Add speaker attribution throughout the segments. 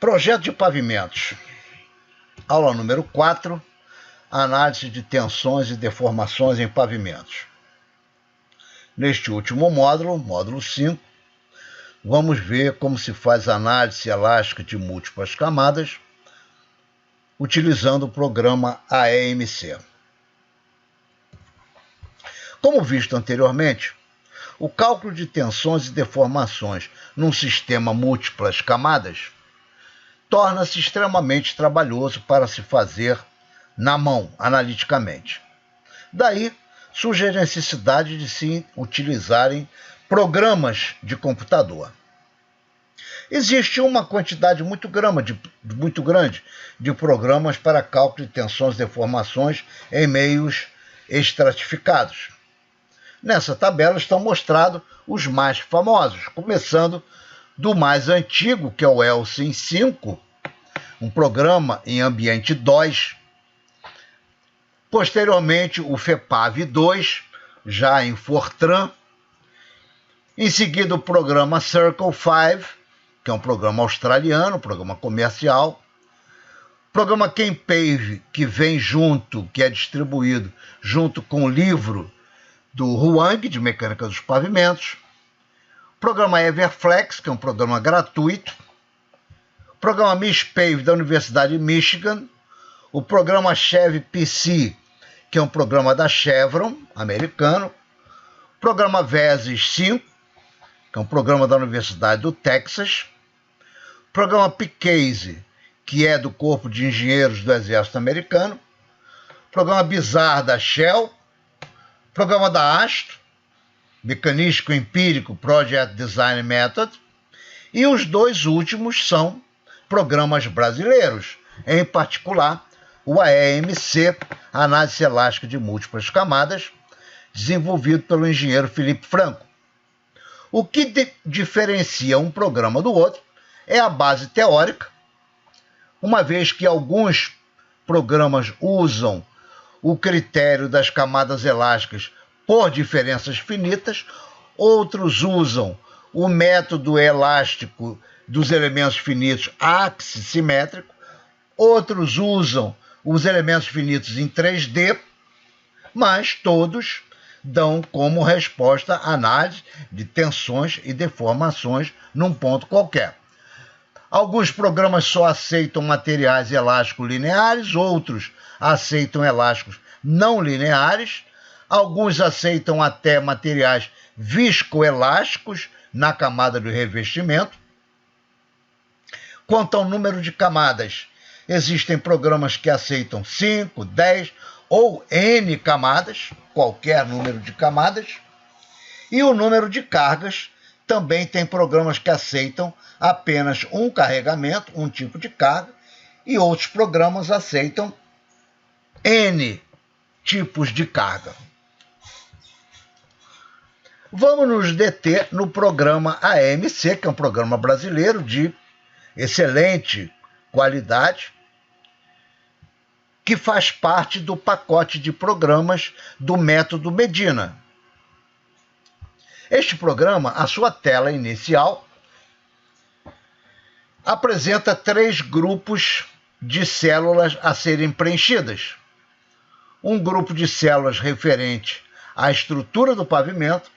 Speaker 1: Projeto de pavimentos. Aula número 4. Análise de tensões e deformações em pavimentos. Neste último módulo, módulo 5, vamos ver como se faz análise elástica de múltiplas camadas utilizando o programa AEMC. Como visto anteriormente, o cálculo de tensões e deformações num sistema múltiplas camadas torna-se extremamente trabalhoso para se fazer na mão, analiticamente. Daí surge a necessidade de se utilizarem programas de computador. Existe uma quantidade muito grande de programas para cálculo de tensões e deformações em meios estratificados. Nessa tabela estão mostrados os mais famosos, começando do mais antigo, que é o Elsin 5, um programa em ambiente DOS. Posteriormente, o FEPAV 2, já em Fortran. Em seguida, o programa Circle 5, que é um programa australiano, programa comercial. O programa ChemPave, que vem junto, que é distribuído junto com o livro do Huang, de Mecânica dos Pavimentos. O programa Everflex, que é um programa gratuito. O programa MISPAVE, da Universidade de Michigan. O programa Chev PC, que é um programa da Chevron, americano. O programa VESIS 5, que é um programa da Universidade do Texas. O programa PCASE, que é do Corpo de Engenheiros do Exército Americano. O programa BIZAR, da Shell. O programa da ASTRO, Mecanístico Empírico Project Design Method. E os dois últimos são programas brasileiros, em particular o AEMC, Análise Elástica de Múltiplas Camadas, desenvolvido pelo engenheiro Felipe Franco. O que diferencia um programa do outro é a base teórica, uma vez que alguns programas usam o critério das camadas elásticas por diferenças finitas, outros usam o método elástico dos elementos finitos axissimétrico, outros usam os elementos finitos em 3D, mas todos dão como resposta a análise de tensões e deformações num ponto qualquer. Alguns programas só aceitam materiais elásticos lineares, outros aceitam elásticos não lineares, alguns aceitam até materiais viscoelásticos na camada do revestimento. Quanto ao número de camadas, existem programas que aceitam 5, 10 ou N camadas, qualquer número de camadas. E o número de cargas, também tem programas que aceitam apenas um carregamento, um tipo de carga, e outros programas aceitam N tipos de carga. Vamos nos deter no programa AEMC, que é um programa brasileiro de excelente qualidade, que faz parte do pacote de programas do método Medina. Este programa, a sua tela inicial, apresenta 3 grupos de células a serem preenchidas. Um grupo de células referente à estrutura do pavimento,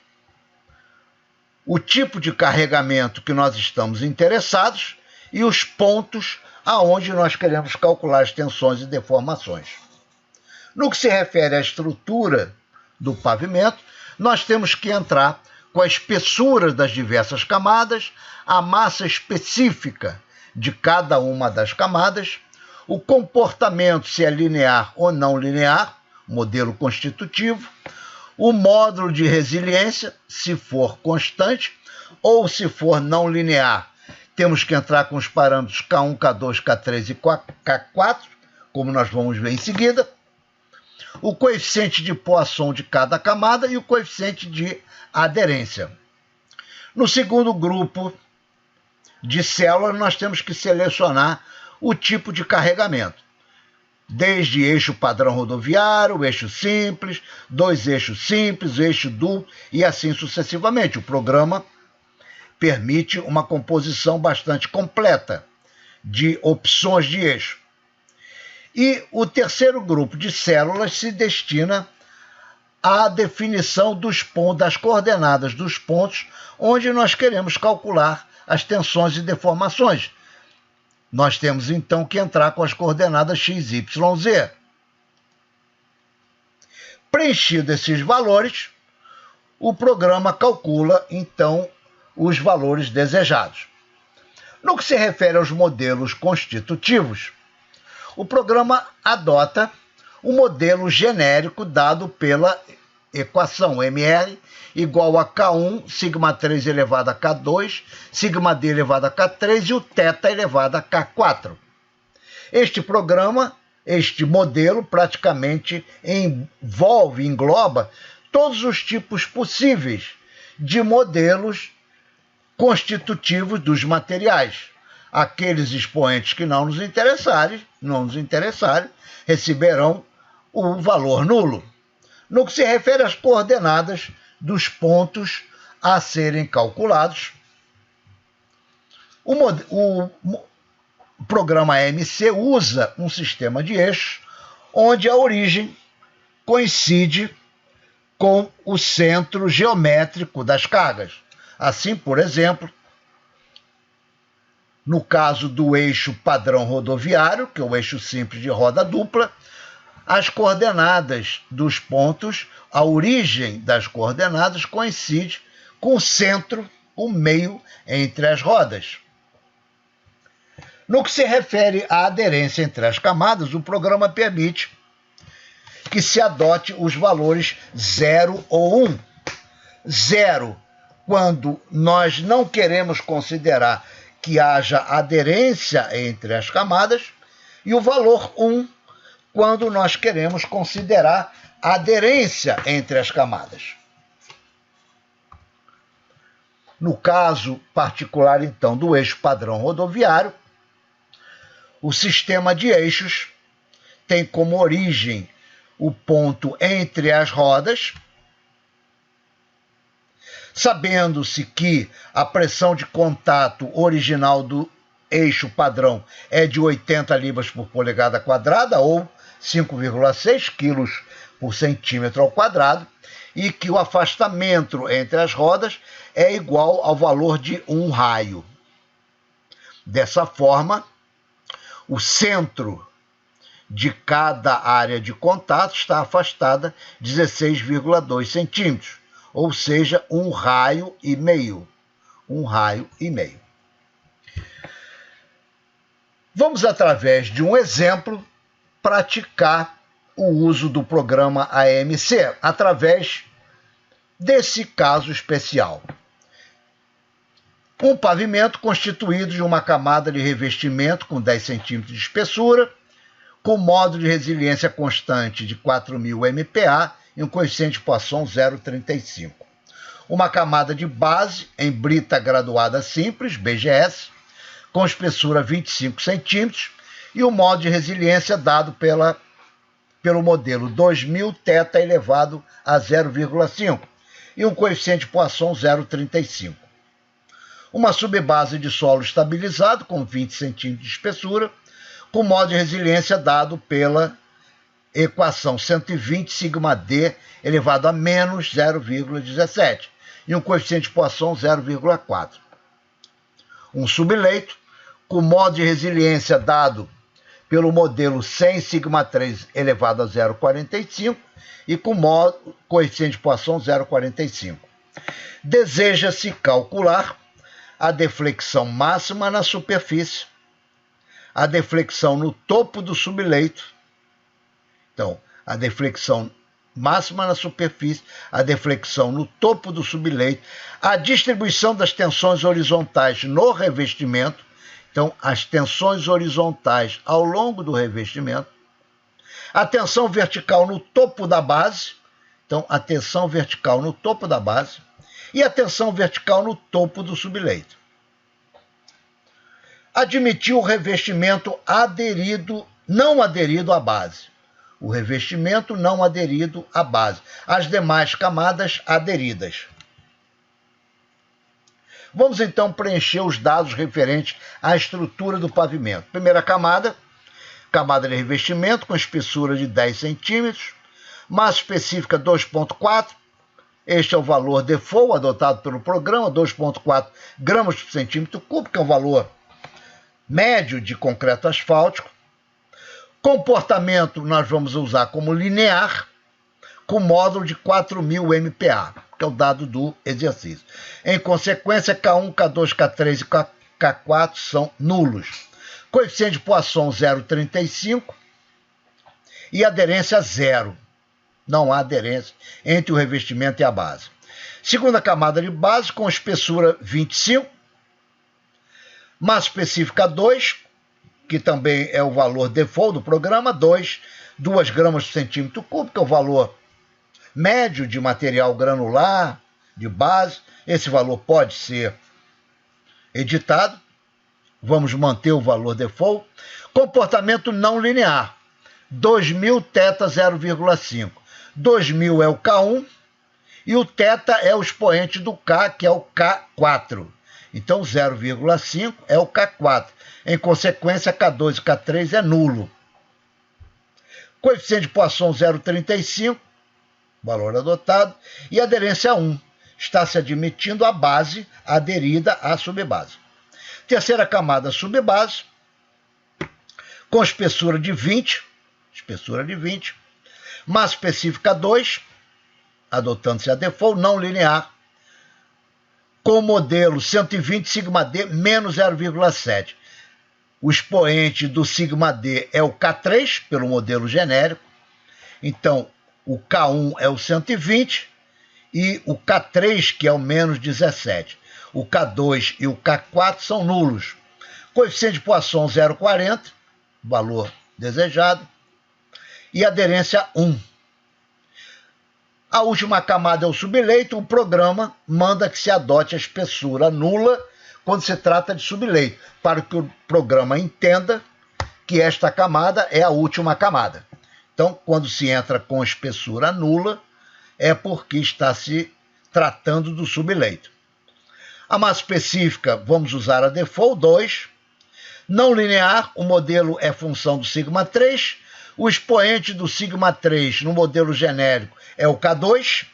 Speaker 1: o tipo de carregamento que nós estamos interessados e os pontos aonde nós queremos calcular as tensões e deformações. No que se refere à estrutura do pavimento, nós temos que entrar com a espessura das diversas camadas, a massa específica de cada uma das camadas, o comportamento, se é linear ou não linear, modelo constitutivo, o módulo de resiliência, se for constante, ou se for não linear, temos que entrar com os parâmetros K1, K2, K3 e K4, como nós vamos ver em seguida, o coeficiente de Poisson de cada camada e o coeficiente de aderência. No segundo grupo de células, nós temos que selecionar o tipo de carregamento, desde eixo padrão rodoviário, eixo simples, 2 eixos simples, eixo duplo e assim sucessivamente. O programa permite uma composição bastante completa de opções de eixo. E o terceiro grupo de células se destina à definição das coordenadas dos pontos onde nós queremos calcular as tensões e deformações. Nós temos então que entrar com as coordenadas x, y, z. Preenchidos esses valores, o programa calcula então os valores desejados. No que se refere aos modelos constitutivos, o programa adota um modelo genérico dado pela equação MR igual a K1, sigma 3 elevado a K2, sigma D elevado a K3 e o θ elevado a K4. Este modelo praticamente engloba todos os tipos possíveis de modelos constitutivos dos materiais. Aqueles expoentes que não nos interessarem, receberão o valor nulo. No que se refere às coordenadas dos pontos a serem calculados, o programa MC usa um sistema de eixos onde a origem coincide com o centro geométrico das cargas. Assim, por exemplo, no caso do eixo padrão rodoviário, que é o eixo simples de roda dupla, as coordenadas dos pontos, a origem das coordenadas coincide com o centro, o meio entre as rodas. No que se refere à aderência entre as camadas, o programa permite que se adote os valores 0 ou 1. 0, quando nós não queremos considerar que haja aderência entre as camadas, e o valor 1, quando nós queremos considerar aderência entre as camadas. No caso particular, então, do eixo padrão rodoviário, o sistema de eixos tem como origem o ponto entre as rodas, sabendo-se que a pressão de contato original do eixo padrão é de 80 libras por polegada quadrada, ou 5,6 quilos por centímetro ao quadrado, e que o afastamento entre as rodas é igual ao valor de um raio. Dessa forma, o centro de cada área de contato está afastada 16,2 centímetros, ou seja, um raio e meio. Vamos, através de um exemplo, praticar o uso do programa AMC, através desse caso especial. Um pavimento constituído de uma camada de revestimento com 10 centímetros de espessura, com modo de resiliência constante de 4.000 MPa e um coeficiente de Poisson 0,35. Uma camada de base em brita graduada simples, BGS, com espessura 25 centímetros, e o modo de resiliência dado pelo modelo 2000 θ elevado a 0,5 e um coeficiente de Poisson 0,35. Uma subbase de solo estabilizado com 20 centímetros de espessura, com modo de resiliência dado pela equação 120 sigma D elevado a menos 0,17 e um coeficiente de Poisson 0,4. Um subleito com modo de resiliência dado pelo modelo 100 sigma 3 elevado a 0,45 e com coeficiente de Poisson 0,45. Deseja-se calcular a deflexão máxima na superfície, a deflexão no topo do subleito. Então, a deflexão máxima na superfície, a deflexão no topo do subleito, a distribuição das tensões horizontais no revestimento, então, as tensões horizontais ao longo do revestimento, a tensão vertical no topo da base, então, a tensão vertical no topo da base, e a tensão vertical no topo do subleito. Admitir o revestimento não aderido à base. O revestimento não aderido à base. As demais camadas aderidas. Vamos então preencher os dados referentes à estrutura do pavimento. Primeira camada, camada de revestimento com espessura de 10 centímetros, massa específica 2,4. Este é o valor default adotado pelo programa, 2,4 gramas por centímetro cúbico, que é um valor médio de concreto asfáltico. Comportamento nós vamos usar como linear, com módulo de 4.000 MPa, que é o dado do exercício. Em consequência, K1, K2, K3 e K4 são nulos. Coeficiente de Poisson 0,35 e aderência 0. Não há aderência entre o revestimento e a base. Segunda camada de base com espessura 25, massa específica 2, que também é o valor default do programa, 2 gramas por centímetro cúbico, que é o valor médio de material granular, de base. Esse valor pode ser editado. Vamos manter o valor default. Comportamento não linear, 2.000 θ 0,5. 2.000 é o K1 e o θ é o expoente do K, que é o K4. Então, 0,5 é o K4. Em consequência, K2 e K3 é nulo. Coeficiente de Poisson 0,35, valor adotado, e aderência 1. Está se admitindo a base aderida à subbase. Terceira camada, subbase, com espessura de 20, massa específica 2, adotando-se a default, não linear, com modelo 120 sigma D menos 0,7. O expoente do sigma D é o K3, pelo modelo genérico. Então, o K1 é o 120 e o K3, que é o menos 17. O K2 e o K4 são nulos. Coeficiente de Poisson 0,40, valor desejado, e aderência 1. A última camada é o subleito. O programa manda que se adote a espessura nula quando se trata de subleito, para que o programa entenda que esta camada é a última camada. Então, quando se entra com espessura nula, é porque está se tratando do subleito. A massa específica, vamos usar a default 2. Não linear, o modelo é função do sigma 3. O expoente do sigma 3 no modelo genérico é o K2.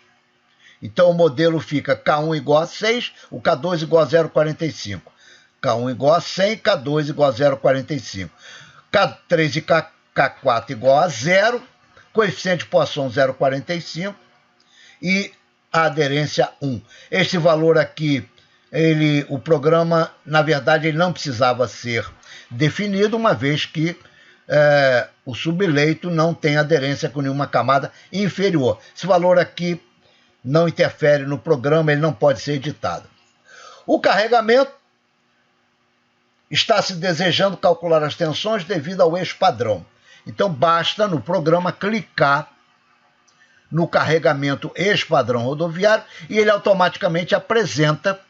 Speaker 1: Então, o modelo fica K1 igual a 6, o K2 igual a 0,45. K1 igual a 100, K2 igual a 0,45. K3 e K4 igual a 0, coeficiente de Poisson 0,45 e a aderência 1. Este valor aqui, o programa, na verdade, ele não precisava ser definido, uma vez que o subleito não tem aderência com nenhuma camada inferior. Esse valor aqui não interfere no programa, ele não pode ser editado. O carregamento, está se desejando calcular as tensões devido ao eixo padrão. Então, basta no programa clicar no carregamento eixo padrão rodoviário e ele automaticamente apresenta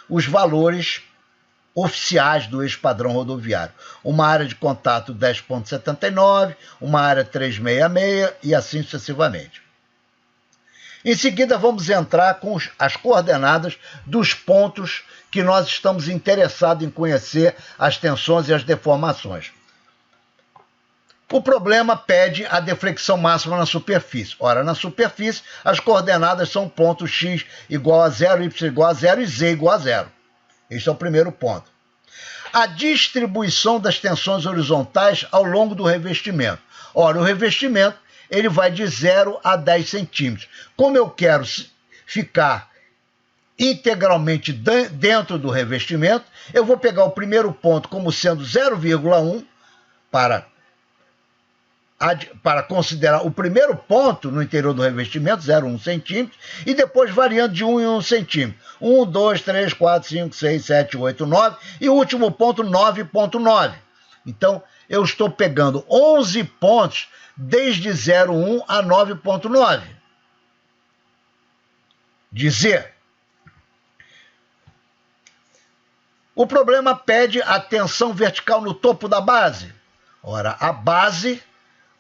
Speaker 1: os valores oficiais do eixo padrão rodoviário. Uma área de contato 10,79, uma área 366 e assim sucessivamente. Em seguida, vamos entrar com as coordenadas dos pontos que nós estamos interessados em conhecer as tensões e as deformações. O problema pede a deflexão máxima na superfície. Ora, na superfície, as coordenadas são ponto x igual a 0, y igual a 0 e z igual a 0. Este é o primeiro ponto. A distribuição das tensões horizontais ao longo do revestimento. Ora, o revestimento ele vai de 0 a 10 centímetros. Como eu quero ficar integralmente dentro do revestimento, eu vou pegar o primeiro ponto como sendo 0,1 para considerar o primeiro ponto no interior do revestimento, 0,1 centímetro, e depois variando de 1 em 1 centímetro. 1, 2, 3, 4, 5, 6, 7, 8, 9, e o último ponto, 9,9. Então, eu estou pegando 11 pontos desde 0,1 a 9,9. Dizer. O problema pede a tensão vertical no topo da base. Ora, a base,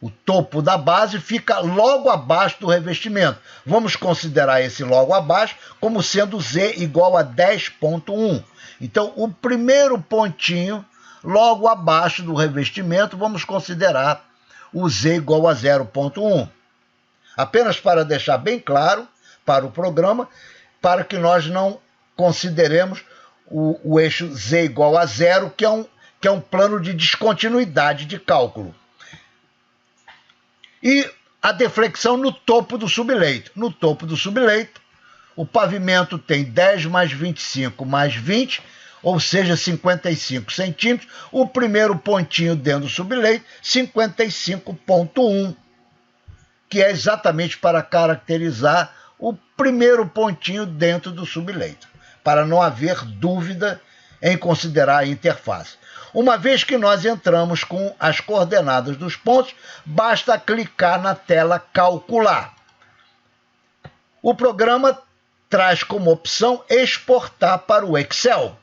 Speaker 1: o topo da base fica logo abaixo do revestimento. Vamos considerar esse logo abaixo como sendo Z igual a 10,1. Então, o primeiro pontinho, logo abaixo do revestimento, vamos considerar o Z igual a 0,1. Apenas para deixar bem claro para o programa, para que nós não consideremos o eixo Z igual a 0, que é um plano de descontinuidade de cálculo. E a deflexão no topo do subleito. No topo do subleito, o pavimento tem 10 mais 25 mais 20, ou seja, 55 centímetros. O primeiro pontinho dentro do subleito, 55,1, que é exatamente para caracterizar o primeiro pontinho dentro do subleito, para não haver dúvida em considerar a interface. Uma vez que nós entramos com as coordenadas dos pontos, basta clicar na tela Calcular. O programa traz como opção exportar para o Excel,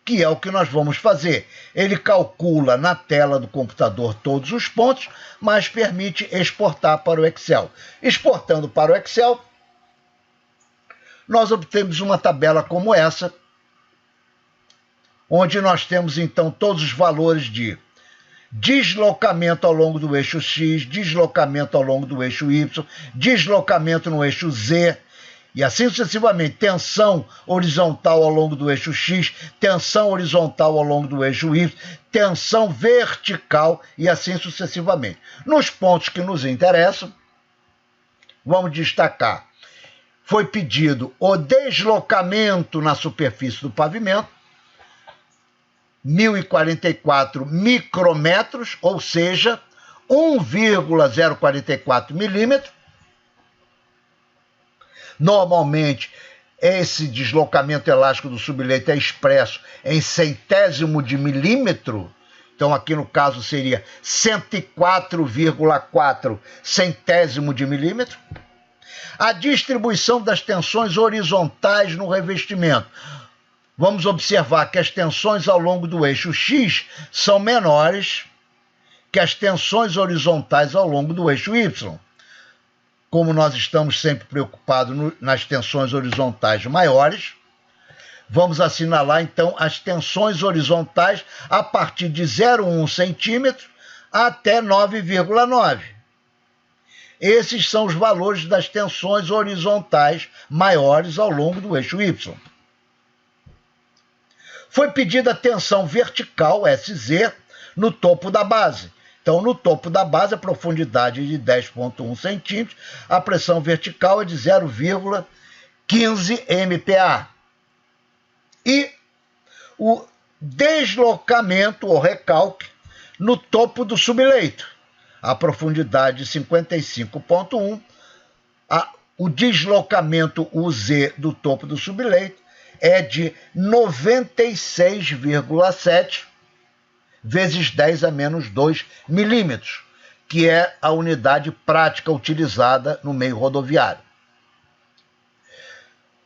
Speaker 1: que é o que nós vamos fazer. Ele calcula na tela do computador todos os pontos, mas permite exportar para o Excel. Exportando para o Excel, nós obtemos uma tabela como essa, onde nós temos então todos os valores de deslocamento ao longo do eixo X, deslocamento ao longo do eixo Y, deslocamento no eixo Z, e assim sucessivamente, tensão horizontal ao longo do eixo X, tensão horizontal ao longo do eixo Y, tensão vertical e assim sucessivamente. Nos pontos que nos interessam, vamos destacar, foi pedido o deslocamento na superfície do pavimento, 1.044 micrômetros, ou seja, 1,044 milímetros. Normalmente, esse deslocamento elástico do subleito é expresso em centésimo de milímetro. Então, aqui no caso seria 104,4 centésimo de milímetro. A distribuição das tensões horizontais no revestimento. Vamos observar que as tensões ao longo do eixo X são menores que as tensões horizontais ao longo do eixo Y. Como nós estamos sempre preocupados nas tensões horizontais maiores, vamos assinalar então as tensões horizontais a partir de 0,1 centímetro até 9,9. Esses são os valores das tensões horizontais maiores ao longo do eixo Y. Foi pedida a tensão vertical, SZ, no topo da base. Então, no topo da base, a profundidade é de 10,1 centímetros, a pressão vertical é de 0,15 MPa. E o deslocamento ou recalque no topo do subleito, a profundidade de 55,1, o deslocamento UZ do topo do subleito é de 96,7 vezes 10 a menos 2 milímetros, que é a unidade prática utilizada no meio rodoviário.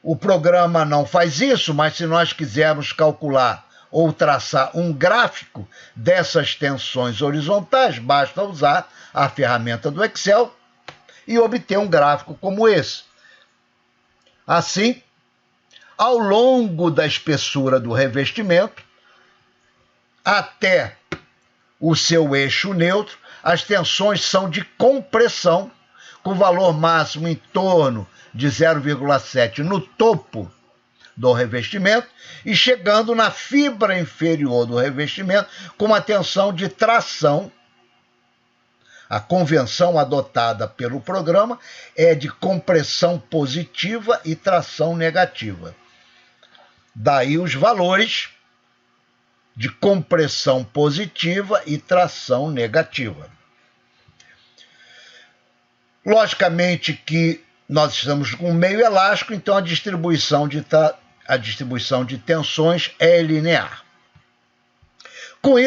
Speaker 1: O programa não faz isso, mas se nós quisermos calcular ou traçar um gráfico dessas tensões horizontais, basta usar a ferramenta do Excel e obter um gráfico como esse. Assim, ao longo da espessura do revestimento, até o seu eixo neutro, as tensões são de compressão, com valor máximo em torno de 0,7 no topo do revestimento e chegando na fibra inferior do revestimento com uma tensão de tração. A convenção adotada pelo programa é de compressão positiva e tração negativa. Daí os valores de compressão positiva e tração negativa. Logicamente que nós estamos com um meio elástico, então a distribuição de tensões é linear. Com isso,